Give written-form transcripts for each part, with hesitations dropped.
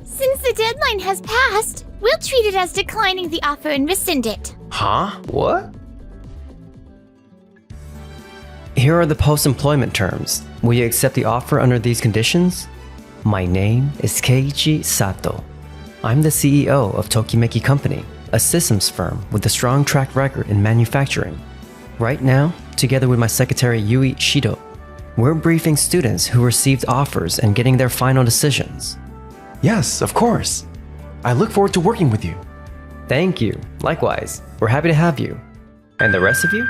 Since the deadline has passed, we'll treat it as declining the offer and rescind it. Huh? What? Here are the post-employment terms. Will you accept the offer under these conditions? My name is Keiichi Sato. I'm the CEO of Tokimeki Company, a systems firm with a strong track record in manufacturing. Right now, together with my secretary Yui Shido, we're briefing students who received offers and getting their final decisions. Yes, of course. I look forward to working with you. Thank you. Likewise, we're happy to have you. And the rest of you?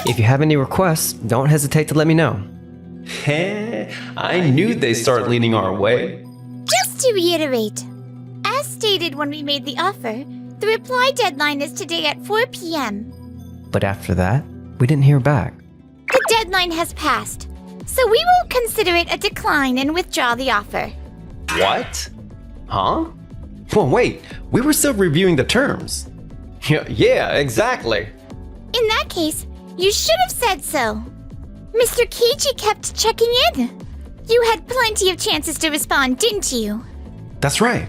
If you have any requests, don't hesitate to let me know. Heh, I knew they'd start leaning our way. Just to reiterate, as stated when we made the offer, the reply deadline is today at 4 p.m. But after that, we didn't hear back. The deadline has passed, so we will consider it a decline and withdraw the offer. What? Huh? Well, wait, we were still reviewing the terms. Yeah, exactly. In that case, you should have said so. Mr. Keiichi kept checking in. You had plenty of chances to respond, didn't you? That's right.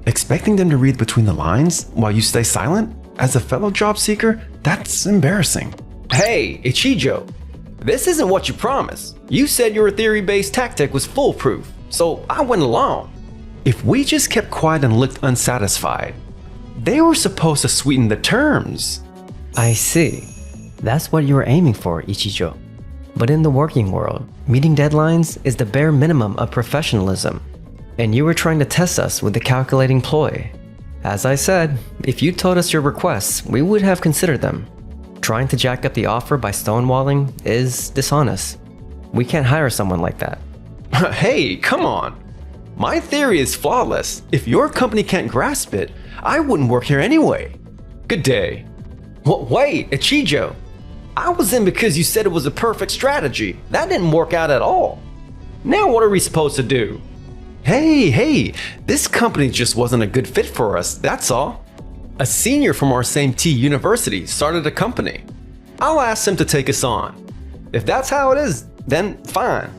Expecting them to read between the lines while you stay silent? As a fellow job seeker, that's embarrassing. Hey, Ichijo, this isn't what you promised. You said your theory-based tactic was foolproof, so I went along. If we just kept quiet and looked unsatisfied, they were supposed to sweeten the terms. I see. That's what you were aiming for, Ichijo. But in the working world, meeting deadlines is the bare minimum of professionalism. And you were trying to test us with the calculating ploy. As I said, if you told us your requests, we would have considered them. Trying to jack up the offer by stonewalling is dishonest. We can't hire someone like that. Hey, come on. My theory is flawless. If your company can't grasp it, I wouldn't work here anyway. Good day. Wait, Ichijo. I was in because you said it was a perfect strategy. That didn't work out at all. Now what are we supposed to do? Hey, this company just wasn't a good fit for us, that's all. A senior from our same T university started a company. I'll ask him to take us on. If that's how it is, then fine.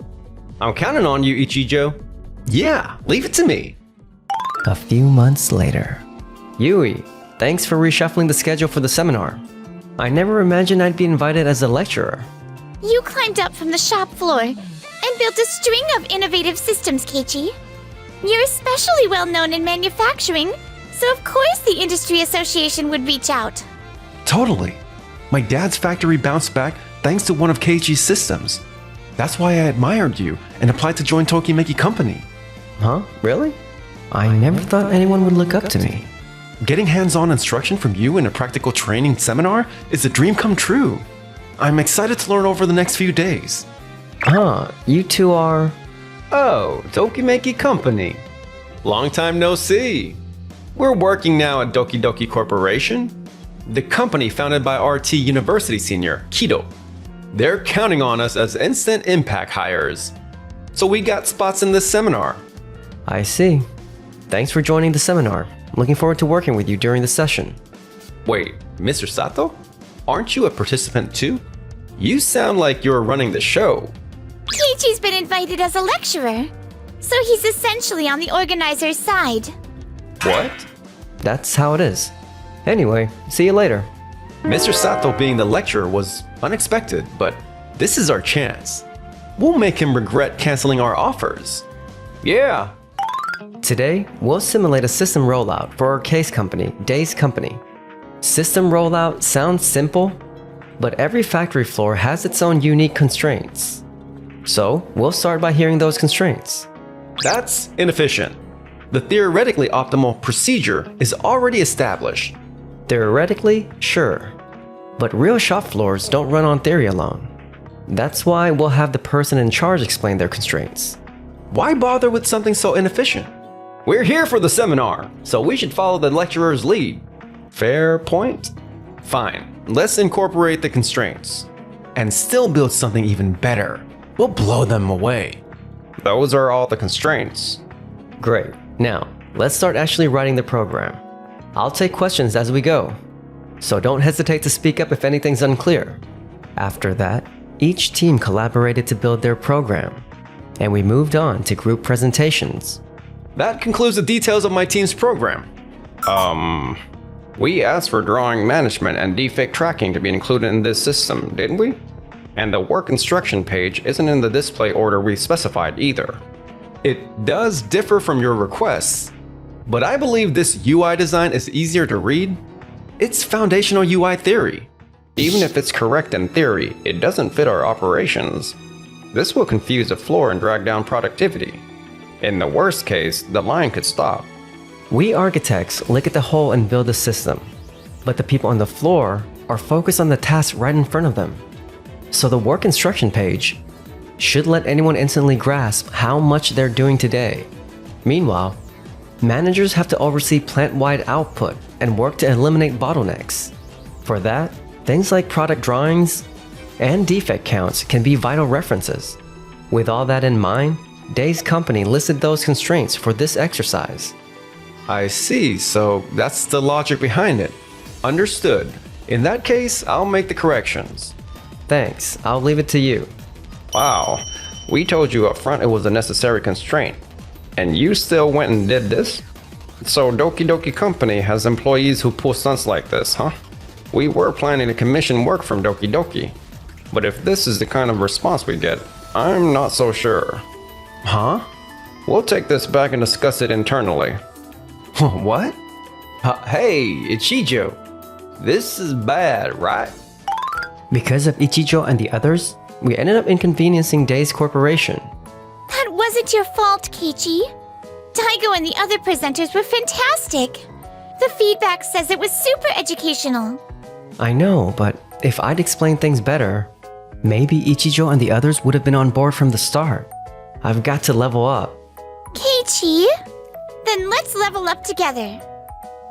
I'm counting on you, Ichijo. Yeah, leave it to me. A few months later. Yui, thanks for reshuffling the schedule for the seminar. I never imagined I'd be invited as a lecturer. You climbed up from the shop floor and built a string of innovative systems, Keiichi. You're especially well known in manufacturing, so of course the Industry Association would reach out. Totally. My dad's factory bounced back thanks to one of Keiichi's systems. That's why I admired you and applied to join Tokimeki Company. Huh? Really? I never thought anyone would look up to me. Getting hands-on instruction from you in a practical training seminar is a dream come true. I'm excited to learn over the next few days. Huh, you two are... Oh, Tokimeki Company. Long time no see. We're working now at Doki Doki Corporation, the company founded by RT University senior Kido. They're counting on us as instant impact hires. So we got spots in this seminar. I see. Thanks for joining the seminar. I'm looking forward to working with you during the session. Wait, Mr. Sato? Aren't you a participant too? You sound like you're running the show. Keiichi's been invited as a lecturer, so he's essentially on the organizer's side. What? That's how it is. Anyway, see you later. Mr. Sato being the lecturer was unexpected, but this is our chance. We'll make him regret canceling our offers. Yeah. Today, we'll simulate a system rollout for our case company, Day's Company. System rollout sounds simple, but every factory floor has its own unique constraints. So, we'll start by hearing those constraints. That's inefficient. The theoretically optimal procedure is already established. Theoretically, sure. But real shop floors don't run on theory alone. That's why we'll have the person in charge explain their constraints. Why bother with something so inefficient? We're here for the seminar, so we should follow the lecturer's lead. Fair point? Fine, let's incorporate the constraints. And still build something even better. We'll blow them away. Those are all the constraints. Great. Now, let's start actually writing the program. I'll take questions as we go. so don't hesitate to speak up if anything's unclear. After that, each team collaborated to build their program, and we moved on to group presentations. That concludes the details of my team's program. We asked for drawing management and defect tracking to be included in this system, didn't we? And the work instruction page isn't in the display order we specified either. It does differ from your requests, but I believe this UI design is easier to read. It's foundational UI theory. Even if it's correct in theory, it doesn't fit our operations. This will confuse the floor and drag down productivity. In the worst case, the line could stop. We architects look at the whole and build a system, but the people on the floor are focused on the task right in front of them. So the work instruction page should let anyone instantly grasp how much they're doing today. Meanwhile, managers have to oversee plant-wide output and work to eliminate bottlenecks. For that, things like product drawings and defect counts can be vital references. With all that in mind, Day's company listed those constraints for this exercise. I see, so that's the logic behind it. Understood. In that case, I'll make the corrections. Thanks, I'll leave it to you. Wow, we told you up front it was a necessary constraint, and you still went and did this? So Doki Doki Company has employees who pull stunts like this, huh? We were planning to commission work from Doki Doki, but if this is the kind of response we get, I'm not so sure. Huh? We'll take this back and discuss it internally. What? Hey, Ichijo, this is bad, right? Because of Ichijo and the others, we ended up inconveniencing Day's corporation. That wasn't your fault, Keiichi. Daigo and the other presenters were fantastic. The feedback says it was super educational. I know, but if I'd explained things better, maybe Ichijo and the others would have been on board from the start. I've got to level up. Keiichi, then let's level up together.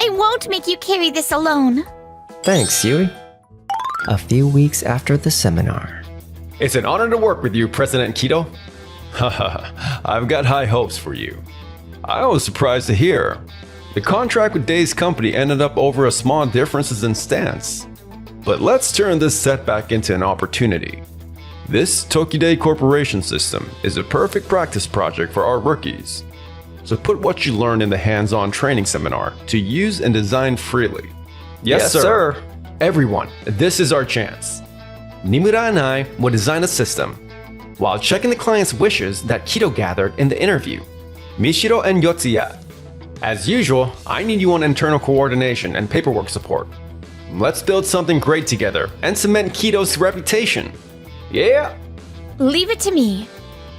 I won't make you carry this alone. Thanks, Yui. A few weeks after the seminar. It's an honor to work with you, President Kido. Haha, I've got high hopes for you. I was surprised to hear. The contract with Day's company ended up over a small differences in stance. But let's turn this setback into an opportunity. This Tokiday Corporation system is a perfect practice project for our rookies. So put what you learned in the hands-on training seminar to use and design freely. Yes, sir. Everyone, this is our chance. Nimura and I will design a system while checking the client's wishes that Kido gathered in the interview. Mishiro and Yotsuya. As usual, I need you on internal coordination and paperwork support. Let's build something great together and cement Kido's reputation. Yeah? Leave it to me.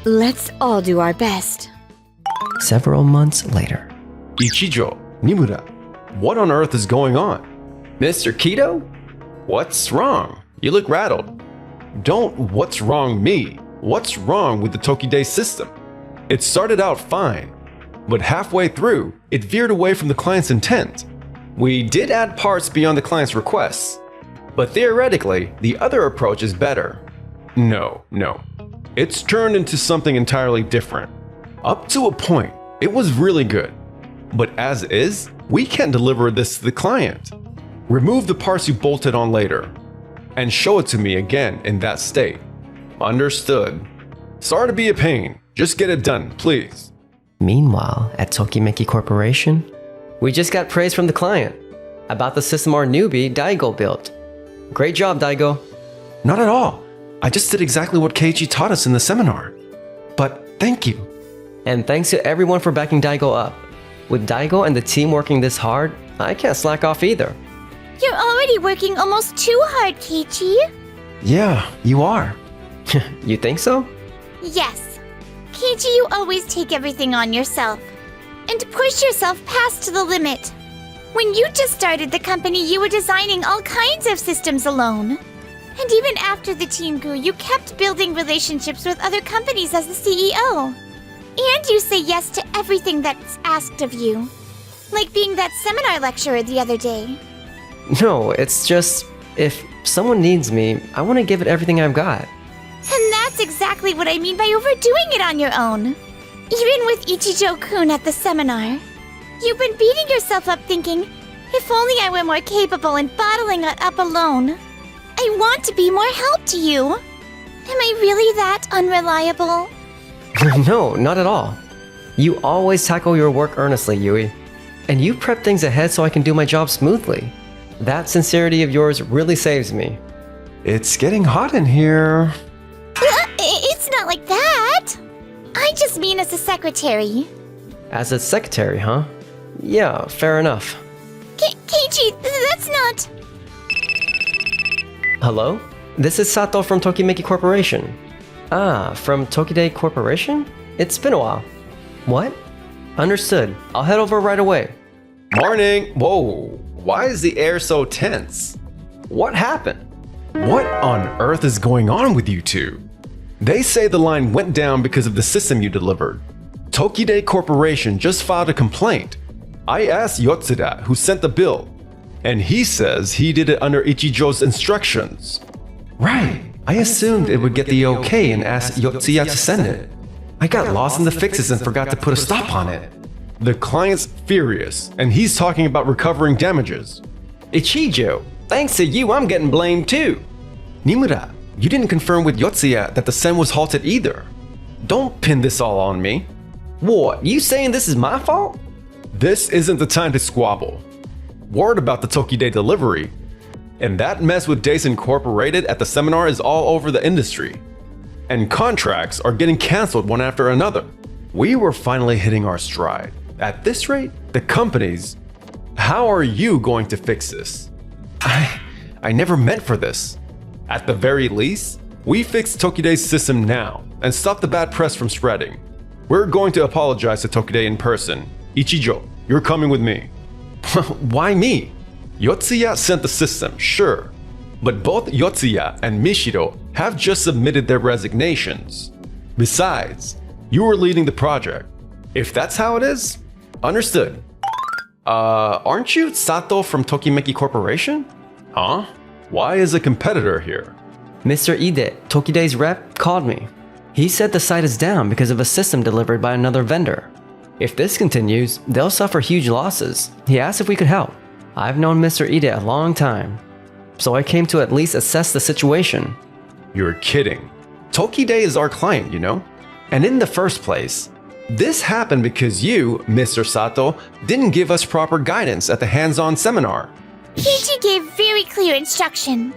Let's all do our best. Several months later. Ichijo, Nimura, what on earth is going on? Mr. Kido? What's wrong? You look rattled. Don't what's wrong me. What's wrong with the Tokiday system? It started out fine, but halfway through, it veered away from the client's intent. We did add parts beyond the client's requests, but theoretically, the other approach is better. No. It's turned into something entirely different. Up to a point, it was really good. But as is, we can't deliver this to the client. Remove the parts you bolted on later, and show it to me again in that state. Understood. Sorry to be a pain. Just get it done, please. Meanwhile, at Tokimeki Corporation, we just got praise from the client about the system our newbie Daigo built. Great job, Daigo. Not at all. I just did exactly what Keiichi taught us in the seminar. But thank you. And thanks to everyone for backing Daigo up. With Daigo and the team working this hard, I can't slack off either. You're already working almost too hard, Keiichi. Yeah, you are. You think so? Yes. Keiichi, you always take everything on yourself. And push yourself past the limit. When you just started the company, you were designing all kinds of systems alone. And even after the team grew, you kept building relationships with other companies as the CEO. And you say yes to everything that's asked of you. Like being that seminar lecturer the other day. No, it's just, if someone needs me, I want to give it everything I've got. And that's exactly what I mean by overdoing it on your own. Even with Ichijo-kun at the seminar. You've been beating yourself up thinking, If only I were more capable in bottling it up alone. I want to be more help to you. Am I really that unreliable? No, not at all. You always tackle your work earnestly, Yui. And you prep things ahead so I can do my job smoothly. That sincerity of yours really saves me. It's getting hot in here. It's not like that. I just mean as a secretary. As a secretary, huh? Yeah, fair enough. Keiichi, that's not... Hello? This is Sato from Tokimeki Corporation. Ah, from Tokide Corporation? It's been a while. What? Understood. I'll head over right away. Morning! Whoa, why is the air so tense? What happened? What on earth is going on with you two? They say the line went down because of the system you delivered. Tokide Corporation just filed a complaint. I asked Yotsuda, who sent the bill, and he says he did it under Ichijo's instructions. Right, I assumed it would get the okay and asked Yotsuya to send it. I got lost in the fixes and forgot to put a stop on it. The client's furious, and he's talking about recovering damages. Ichijo, thanks to you, I'm getting blamed too. Nimura, you didn't confirm with Yotsuya that the send was halted either. Don't pin this all on me. What, you saying this is my fault? This isn't the time to squabble. Word about the Tokide delivery, and that mess with Days Incorporated at the seminar is all over the industry. And contracts are getting canceled one after another. We were finally hitting our stride. At this rate, the companies... How are you going to fix this? I never meant for this. At the very least, we fix Tokide's system now and stop the bad press from spreading. We're going to apologize to Tokide in person. Ichijo, you're coming with me. Why me? Yotsuya sent the system, sure. But both Yotsuya and Mishiro have just submitted their resignations. Besides, you were leading the project. If that's how it is, understood. Aren't you Sato from Tokimeki Corporation? Huh? Why is a competitor here? Mr. Ide, Tokide's rep, called me. He said the site is down because of a system delivered by another vendor. If this continues, they'll suffer huge losses. He asked if we could help. I've known Mr. Ide a long time, so I came to at least assess the situation. You're kidding. Tokide is our client, you know? And in the first place, this happened because you, Mr. Sato, didn't give us proper guidance at the hands-on seminar. Keiichi gave very clear instruction.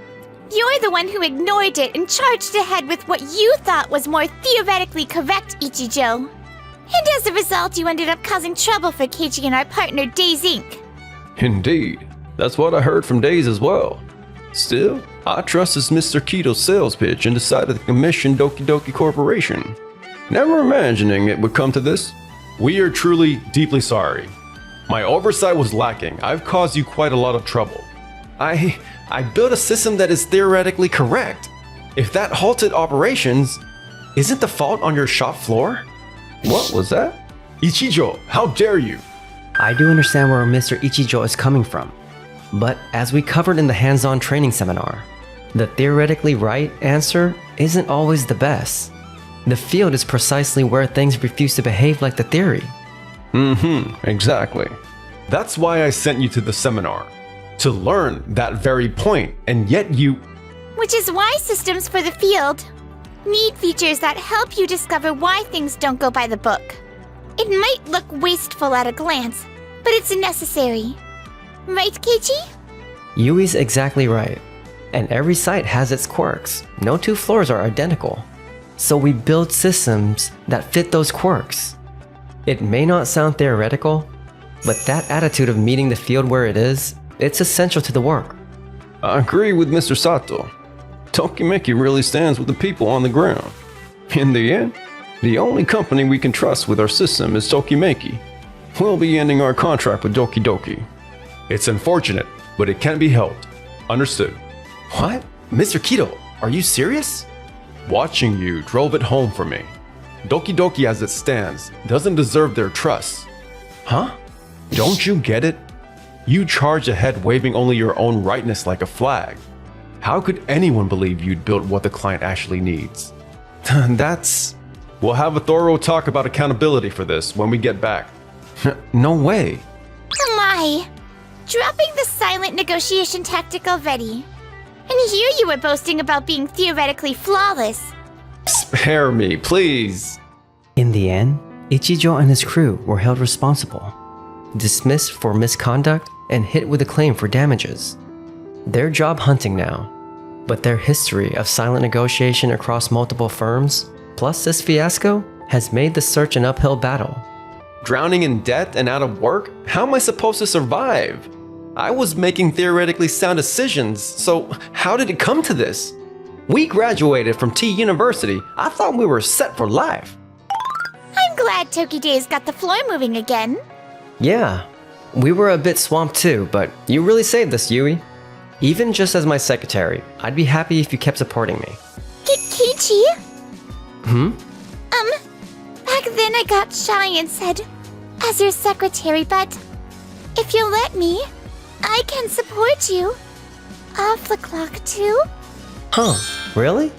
You're the one who ignored it and charged ahead with what you thought was more theoretically correct, Ichijo. And as a result, you ended up causing trouble for Keiichi and our partner, Days Inc. Indeed. That's what I heard from Days as well. Still, I trust this Mr. Kito's sales pitch and decided to commission Doki Doki Corporation. Never imagining it would come to this. We are truly deeply sorry. My oversight was lacking. I've caused you quite a lot of trouble. I built a system that is theoretically correct. If that halted operations, isn't the fault on your shop floor? What was that? Ichijo, how dare you? I do understand where Mr. Ichijo is coming from. But as we covered in the hands-on training seminar, the theoretically right answer isn't always the best. The field is precisely where things refuse to behave like the theory. Exactly. That's why I sent you to the seminar. To learn that very point, and yet you... Which is why systems for the field need features that help you discover why things don't go by the book. It might look wasteful at a glance, but it's necessary. Right, Keiichi? Yui's exactly right. And every site has its quirks. No two floors are identical. So we build systems that fit those quirks. It may not sound theoretical, but that attitude of meeting the field where it is, it's essential to the work. I agree with Mr. Sato. Tokimeki really stands with the people on the ground. In the end, the only company we can trust with our system is Tokimeki. We'll be ending our contract with Doki Doki. It's unfortunate, but it can't be helped. Understood. What? Mr. Kito, are you serious? Watching you drove it home for me. Doki Doki as it stands doesn't deserve their trust. Huh? Don't you get it? You charge ahead waving only your own rightness like a flag. How could anyone believe you'd built what the client actually needs? That's... We'll have a thorough talk about accountability for this when we get back. No way. Oh my! dropping the silent negotiation tactic already. And here you were boasting about being theoretically flawless. Spare me, please. In the end, Ichijo and his crew were held responsible, dismissed for misconduct, and hit with a claim for damages. They're job hunting now, but their history of silent negotiation across multiple firms, plus this fiasco, has made the search an uphill battle. Drowning in debt and out of work? How am I supposed to survive? I was making theoretically sound decisions, so how did it come to this? We graduated from T University. I thought we were set for life. I'm glad Tokidae's got the floor moving again. Yeah, we were a bit swamped too, but you really saved us, Yui. Even just as my secretary, I'd be happy if you kept supporting me. Kichi? Hmm? Back then I got shy and said, as your secretary, but if you'll let me, I can support you. Off the clock too? Huh, really?